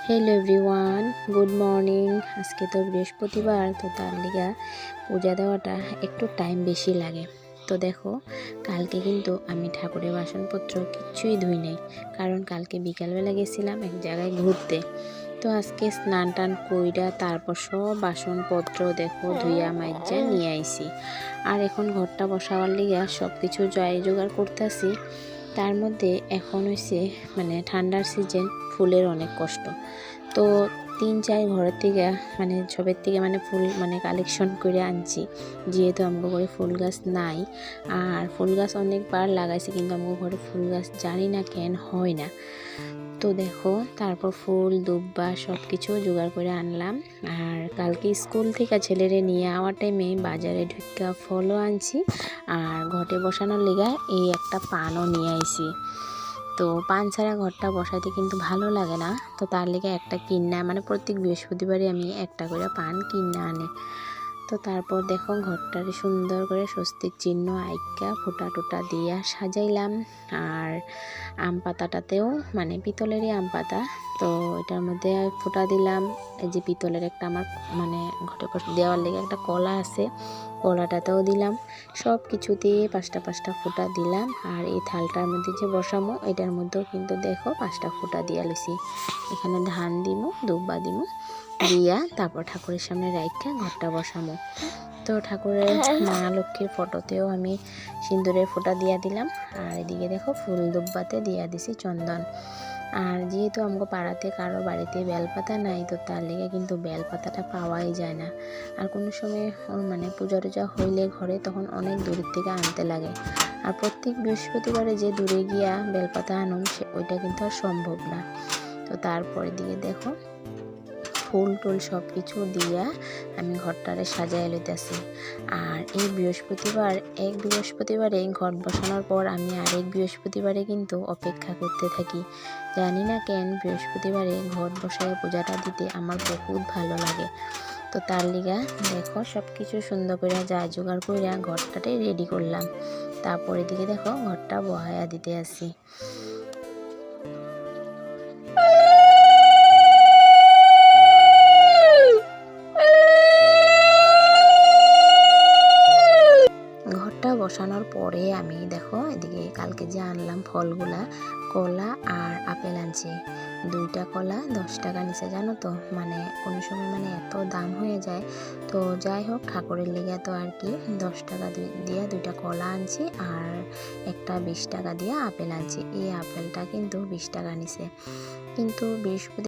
Hello everyone, good morning. আজকে তো বৃহস্পতিবার, তো তার লিগা পূজা দেওয়াটা একটু টাইম বেশি লাগে। তো দেখো, কালকে কিন্তু আমি ঠাকুরের বাসনপত্র কিচ্ছুই ধুই নাই, কারণ কালকে বিকালবেলা গেছিলাম এক জায়গায় ঘুরতে। তো আজকে স্নান টান কইরা তারপর সব বাসনপত্র দেখো ধুইয়া মাইজা নিয়ে আইছি। আর এখন ঘরটা বসাবার লিগা সব কিছু জোগাড় করতেছি। তার মধ্যে এখন হয়েছে ঠান্ডার সিজন, ফুলের অনেক কষ্ট। তো 3-4 ঘরের থেকে সবের থেকে ফুল কালেকশন করে আনছি, যেহেতু আমার ঘরে ফুল গাছ নাই। আর ফুল গাছ অনেকবার লাগাইছি, কিন্তু আমার ঘরে ফুল গাছ জানি না কেন হয় না। তো দেখো, তারপর ফুল দুব্বা সব কিছু জোগাড় করে আনলাম। আর কালকে স্কুল থেকে ছেলেরে নিয়ে আওয়ার টাইমে বাজারে ঢুকা ফলও আনছি, আর ঘটে বসানোর লিগা এই একটা পানও নিয়ে আইছি। তো পান ছাড়া ঘরটা বসাতে কিন্তু ভালো লাগে না, তো তার লিগে একটা কিনা প্রত্যেক বৃহস্পতিবারই আমি একটা করে পান কিনা আনি। তো তারপর দেখো, ঘরটারে সুন্দর করে স্বস্তিক চিহ্ন আইকা ফোঁটা টোটা দিয়া সাজাইলাম। আর আম পাতাটাতেও পিতলেরই আম পাতা, তো এটার মধ্যে ফোঁটা দিলাম। এই যে পিতলের একটা আমার ঘটে দেওয়ার লেগে একটা কলা আছে, কলাটাতেও দিলাম। সব কিছুতেই 5টা ফোঁটা দিলাম। আর এই থালটার মধ্যে যে বসামো, এটার মধ্যেও কিন্তু দেখো 5টা ফোঁটা দিয়া লইছি। এখানে ধান দিমু, দুব্বা দিমু, দিয়া তারপর ঠাকুরের সামনে রাইখা ঘরটা বসামো। তো ঠাকুরের মা লক্ষ্মীর ফটোতেও আমি সিঁদুরের ফোঁটা দিয়া দিলাম। আর এদিকে দেখো, ফুল দুব্বাতে দিয়া দিছি চন্দন। আর যেহেতু আমাকে পাড়াতে কারো বাড়িতে বেলপাতা নাই, তো তার লেগে কিন্তু বেলপাতাটা পাওয়াই যায় না। আর কোনো সময় পূজা টুজা হইলে ঘরে, তখন অনেক দূরের থেকে আনতে লাগে। আর প্রত্যেক বৃহস্পতিবারে যে দূরে গিয়া বেলপাতা আনুম, ওইটা কিন্তু আর সম্ভব না। তো তারপরে দিকে দেখো, ফুল টুল সব কিছু দিয়া আমি ঘরটারে সাজাই লইতেছি। আর এই এক বৃহস্পতিবারে ঘর বসানোর পর আমি আরেক বৃহস্পতিবারে কিন্তু অপেক্ষা করতে থাকি। জানি না কেন বৃহস্পতিবারে ঘর বসায় পূজাটা দিতে আমার বহুত ভালো লাগে। তো তার লিগা দেখো, সব কিছু সুন্দর করে যা জোগাড় করে ঘরটাতে রেডি করলাম। তারপরে দিকে দেখো, ঘরটা বহায়া দিতে আসি। ঘরটা বসানোর পরে আমি দেখো, এদিকে কালকে যে আনলাম ফলগুলা, কলা আর আপেল আনছি। 2টা কলা 10 টাকা নিচে, জানো তো, কোনো সময় এত দাম হয়ে যায়। তো যাই হোক, ঠাকুরের লেগে তো আর কি 10 টাকা দিয়ে 2টা কলা আনছি, আর একটা 20 টাকা দিয়ে আপেল আনছি। এই আপেলটা কিন্তু 20 টাকা নিচে। কিন্তু বৃহস্পতি